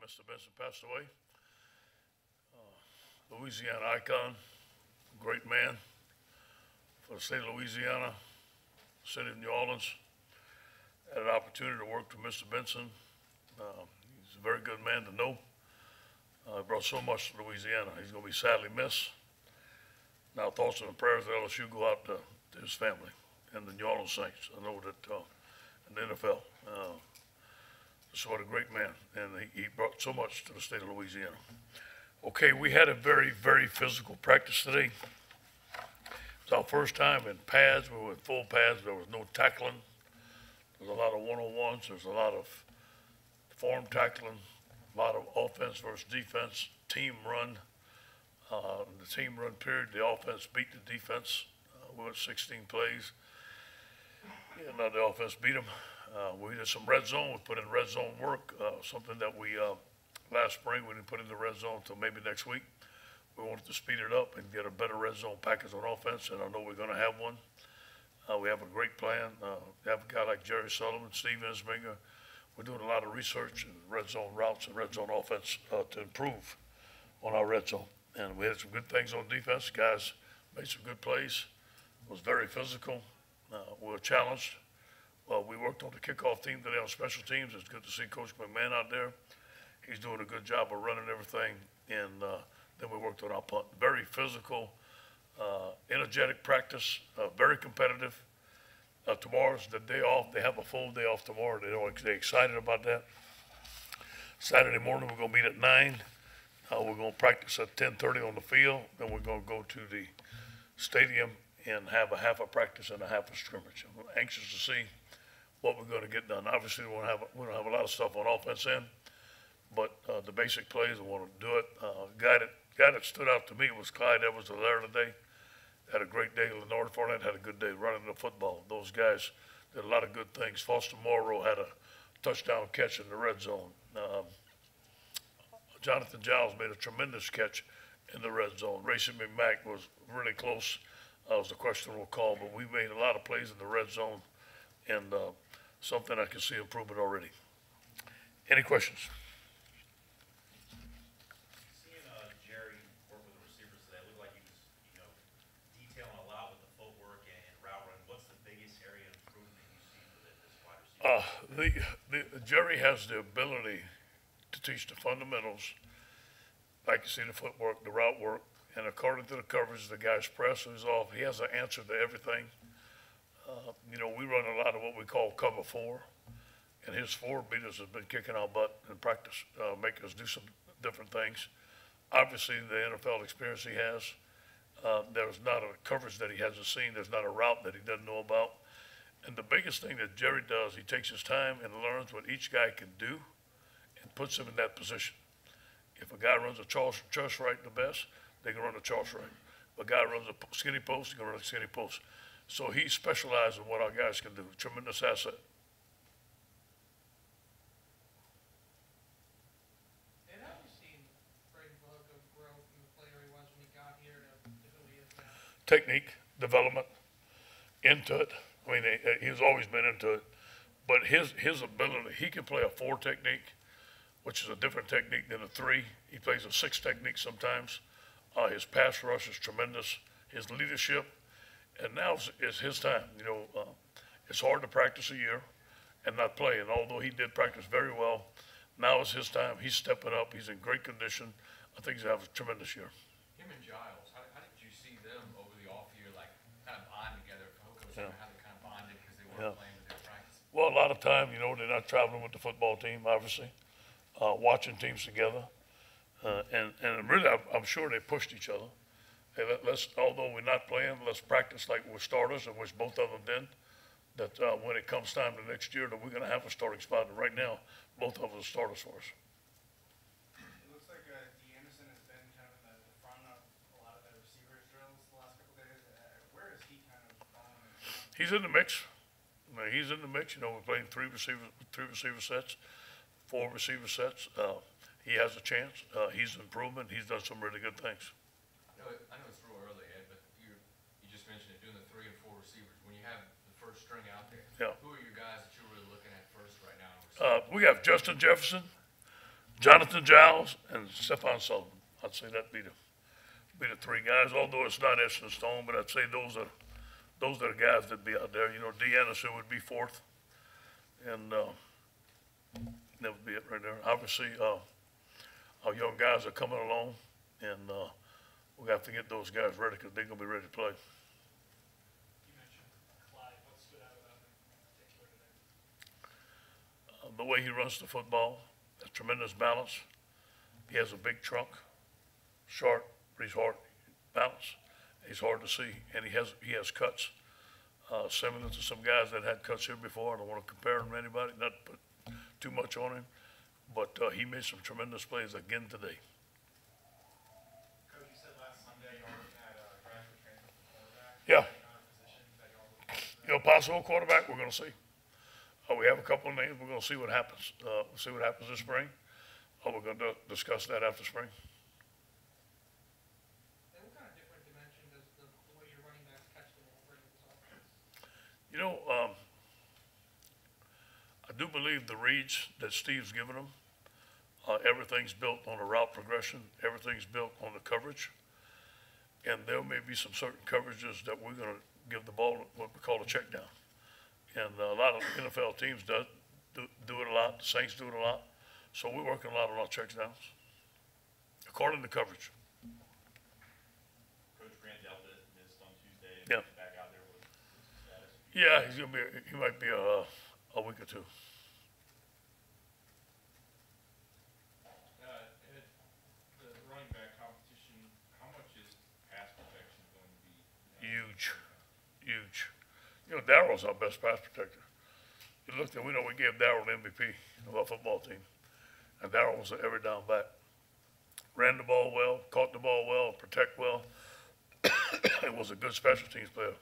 Mr. Benson passed away. Louisiana icon, great man for the state of Louisiana, city of New Orleans. Had an opportunity to work with Mr. Benson. He's a very good man to know. He brought so much to Louisiana. He's going to be sadly missed. Now, thoughts and prayers of LSU go out to his family and the New Orleans Saints. I know that in the NFL, just what a great man, and he brought so much to the state of Louisiana. Okay, we had a very, very physical practice today. It was our first time in pads. We were in full pads. There was no tackling. There was a lot of one-on-ones. There's a lot of form tackling, a lot of offense versus defense, team run. The team run period, the offense beat the defense. We went 16 plays. And the offense beat them. We did some red zone. We put in red zone work, something that we, last spring, we didn't put in the red zone until maybe next week. We wanted to speed it up and get a better red zone package on offense, and I know we're going to have one. We have a great plan. We have a guy like Jerry Sullivan, Steve Ensminger. We're doing a lot of research in red zone routes and red zone offense to improve on our red zone. And we had some good things on defense. Guys made some good plays. It was very physical. We were challenged. We worked on the kickoff team today on special teams. It's good to see Coach McMahon out there. He's doing a good job of running everything. And then we worked on our punt. Very physical, energetic practice, very competitive. Tomorrow's the day off. They have a full day off tomorrow. They're excited about that. Saturday morning, we're going to meet at 9. We're going to practice at 10:30 on the field. Then we're going to go to the stadium and have a half a practice and a half a scrimmage. I'm anxious to see what we're going to get done. Obviously, we don't have a lot of stuff on offense end, but the basic plays, I want to do it. Guy that stood out to me was Clyde Edwards-Helaire today. Had a great day. Lenore Fournette had a good day running the football. Those guys did a lot of good things. Foster Morrow had a touchdown catch in the red zone. Jonathan Giles made a tremendous catch in the red zone. Racy McMack was really close. It was a questionable call, but we made a lot of plays in the red zone, and something I can see improvement already. Any questions? Seeing Jerry work with the receivers today, it looked like he was, detailing a lot with the footwork and route run. What's the biggest area of improvement you see for this wide receiver? Jerry has the ability to teach the fundamentals, like you see the footwork, the route work, and according to the coverage, the guy's press is off. He has an answer to everything. We run a lot of what we call cover 4, and his 4 beaters has been kicking our butt in practice, making us do some different things. Obviously, the NFL experience he has, there's not a coverage that he hasn't seen. There's not a route that he doesn't know about. And the biggest thing that Jerry does, he takes his time and learns what each guy can do and puts him in that position. If a guy runs a Charles right the best, they can run a Charles right. If a guy runs a skinny post, he can run a skinny post. So he specializes in what our guys can do. Tremendous asset. And how have you seen Braden Falco grow from the player he was when he got here to who he is now? Technique, development, into it. I mean, he's always been into it. But his ability, he can play a 4 technique, which is a different technique than a 3. He plays a 6 technique sometimes. His pass rush is tremendous. His leadership, and now is his time. It's hard to practice a year and not play. And although he did practice very well, now is his time. He's stepping up. He's in great condition. I think he's going to have a tremendous year. Him and Giles, how did you see them over the off year, like kind of bond together? How they kind of bonded because they weren't playing with their practice? Well, a lot of time, they're not traveling with the football team, obviously, watching teams together. And really, I'm sure they pushed each other. Hey, although we're not playing, let's practice like we're starters, and which both of them did. That when it comes time to next year, that we're going to have a starting spot. And right now, both of them are starters for us. It looks like D'Anderson has been kind of in the front of a lot of the receivers drills the last couple of days. Where is he kind of falling? He's in the mix. He's in the mix. We're playing 3 receiver sets, 4 receiver sets. He has a chance. He's an improvement. He's done some really good things. I know it's real early, Ed, but you just mentioned it, doing the 3 and 4 receivers. When you have the first string out there, who are your guys that you're really looking at first right now? We have Justin Jefferson, Jonathan Giles and Stephon Sullivan. I'd say that'd be the three guys, although it's not etched in stone, but I'd say those are the guys that'd be out there. You know, D. Anderson would be fourth, and that would be it right there. Obviously, our young guys are coming along, and we have to get those guys ready because they're gonna be ready to play. You mentioned Clyde. What stood out about him in particular today? The way he runs the football, has tremendous balance. He has a big trunk, short, but he's hard, balance. He's hard to see, and he has cuts. Similar to some guys that had cuts here before. I don't want to compare him to anybody, not put too much on him, but he made some tremendous plays again today. Coach, you said last Sunday y'all were looking at a graduate transfer for quarterback. Yeah. Any other positions that y'all looking at? You know, possible quarterback, we're gonna see. We have a couple of names, we're gonna see what happens. We'll see what happens this spring. We're gonna discuss that after spring. And what kind of different dimension does the way your running backs catch the ball bring to this offense? You know, I do believe the reads that Steve's given them, everything's built on a route progression, everything's built on the coverage. And there may be some certain coverages that we're gonna give the ball what we call a check down. And a lot of NFL teams do it a lot, the Saints do it a lot. So we're working a lot on our checks downs, according to coverage. Coach Grant Delta missed on Tuesday. Yeah. Back out there, what's his status? Yeah, he might be a week or two. Ed, the running back competition, how much is pass protection going to be? Huge. You know, Darrell's our best pass protector. You looked at, we gave Darrell the MVP of our football team. And Darrell was an every down back. Ran the ball well, caught the ball well, protect well. It was a good special teams player.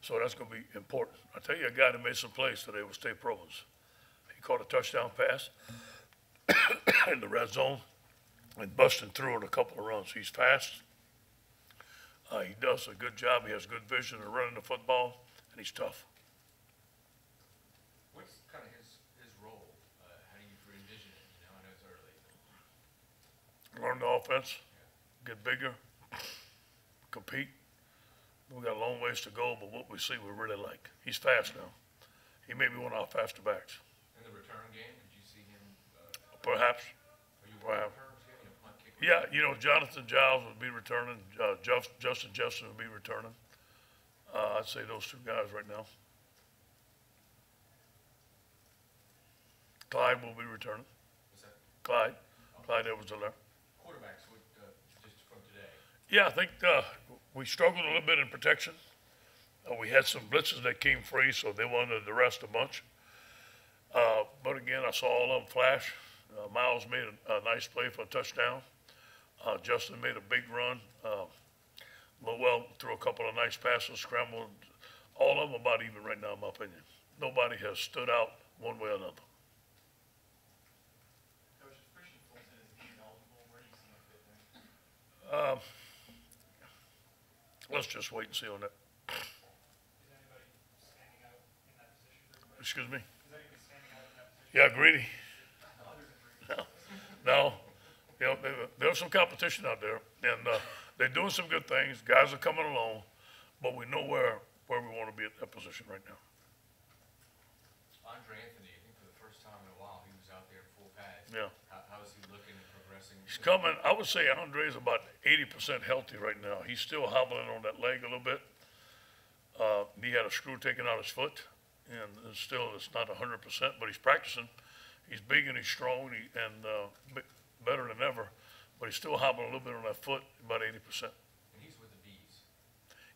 So that's going to be important. I tell you, a guy that made some plays today was Tate Provins. He caught a touchdown pass in the red zone and busting through it a couple of runs. He's fast. He does a good job. He has good vision of running the football, and he's tough. What's kind of his role? How do you envision it? You know, I know it's early. Learn the offense, get bigger, compete. We got a long ways to go, but what we see we really like. He's fast now. He may be one of our faster backs. In the return game, did you see him? Perhaps. Are you Perhaps. returns? You know, punt, kick? Yeah, you know, Jonathan Giles would be returning. Justin Jefferson would be returning. I'd say those two guys right now. Clyde will be returning. What's that? Clyde Edwards-Helaire. Quarterbacks, just from today. Yeah, I think we struggled a little bit in protection. We had some blitzes that came free, so they wanted to rest a bunch. But again, I saw all of them flash. Miles made a nice play for a touchdown. Justin made a big run. Lowell threw a couple of nice passes, scrambled. All of them about even right now, in my opinion. Nobody has stood out one way or another. Coach, if Christian Fulton is deemed eligible, where do you see him fit in? Let's just wait and see on that. Is anybody standing out in that position group? Excuse me? Is anybody standing out in that position? Yeah, Greedy. Other than Brady? No. You know, there's some competition out there, and they're doing some good things. Guys are coming along, but we know where we want to be at that position right now. Andre Anthony, I think for the first time in a while, he was out there in full pads. Yeah. How is he looking and progressing? He's coming. I would say Andre's about 80% healthy right now. He's still hobbling on that leg a little bit. He had a screw taken out his foot, and still it's not 100%, but he's practicing. He's big and he's strong and better than ever, but he's still hobbling a little bit on that foot, about 80%. And he's with the Bees.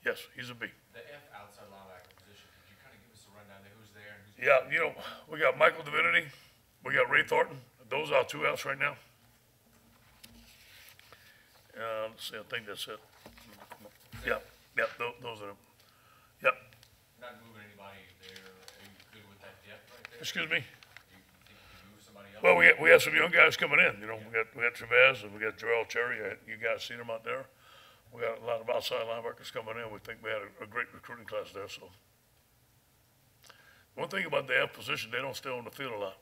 Yes, he's a B. The F outside linebacker position, could you kind of give us a rundown of who's there and who's? Yeah, you know, we got Michael Divinity, we got Ray Thornton. Those are our two outs right now. Let's see, I think that's it. Yeah, those are them. Yep. Not moving anybody there. Are you good with that depth right there? Excuse me? You think you can move somebody else? Well, we had some young guys coming in, you know, we got Trevez and we got Jarrell Cherry. You guys seen them out there? We got a lot of outside linebackers coming in. We think we had a great recruiting class there, so. One thing about the F position, they don't stay on the field a lot.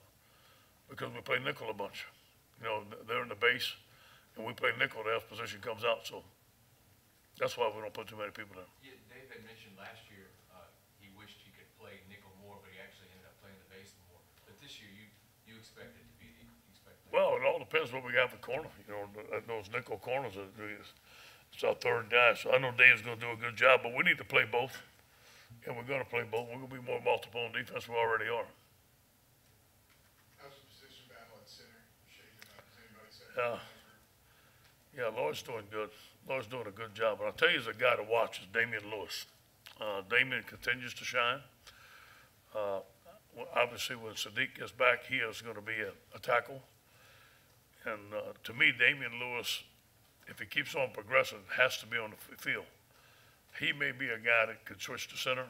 because we play nickel a bunch. You know, they're in the base, and we play nickel, the F position comes out, so that's why we don't put too many people there. Yeah, Dave had mentioned last year, he wished he could play nickel more, but he actually ended up playing the base more. But this year, you expect it to be, you expect. Well, it all depends what we got for corner, you know, those nickel corners, it's our third guy, so I know Dave's gonna do a good job, but we need to play both. And we're gonna play both, we're gonna be more multiple on defense, we already are. How's the position battle at center shaping up? Has anybody said? Yeah, Lloyd's doing good. Lloyd's doing a good job. And I'll tell you, the guy to watch is Damian Lewis. Damian continues to shine. Well, obviously, when Sadiq gets back, he is going to be a tackle. And to me, Damian Lewis, if he keeps on progressing, has to be on the field. He may be a guy that could switch to center.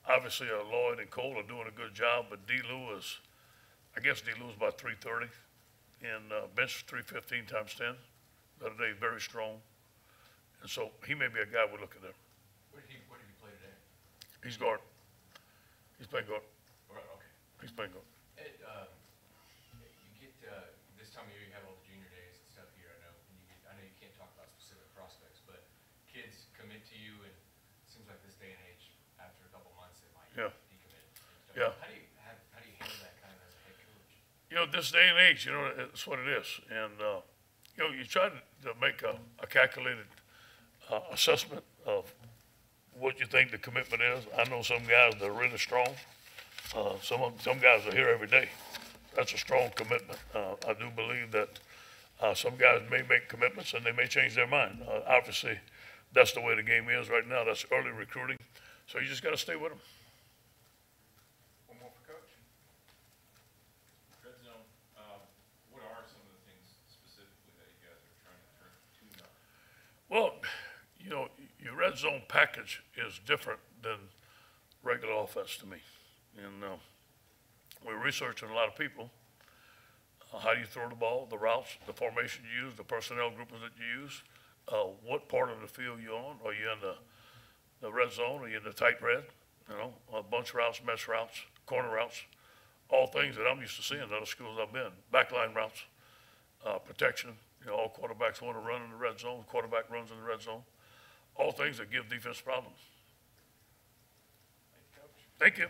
Obviously, Lloyd and Cole are doing a good job, but D. Lewis, I guess D. Lewis about 330. And bench 315 times 10. The other day, very strong. And so he may be a guy we're looking at. Where did he play today? He's guard. He's playing guard. Right, okay. He's playing guard. Ed, you get, this time of year, you have all the junior days and stuff here, I know, and I know you can't talk about specific prospects, but kids commit to you, and it seems like this day and age, after a couple months, they might Yeah. decommit and stuff. Yeah. How do you handle that kind of as a head coach? You know, this day and age, you know, it's what it is. And, you know, you try to make a calculated assessment of what you think the commitment is. I know some guys that are really strong. Some guys are here every day. That's a strong commitment. I do believe that some guys may make commitments and they may change their mind. Obviously, that's the way the game is right now. That's early recruiting. So you just got to stay with them. One more for Coach. Red zone, what are some of the things specifically that you guys are trying to tune up? Well, you know, your red zone package is different than regular offense to me. And we're researching a lot of people. How do you throw the ball, the routes, the formation you use, the personnel groupings that you use, what part of the field you're on. Are you in the red zone? Are you in the tight red? You know, bunch routes, mesh routes, corner routes, all things that I'm used to seeing in other schools I've been. Backline routes, protection. You know, all quarterbacks want to run in the red zone. Quarterback runs in the red zone. All things that give defense problems. Thank you, Coach. Thank you.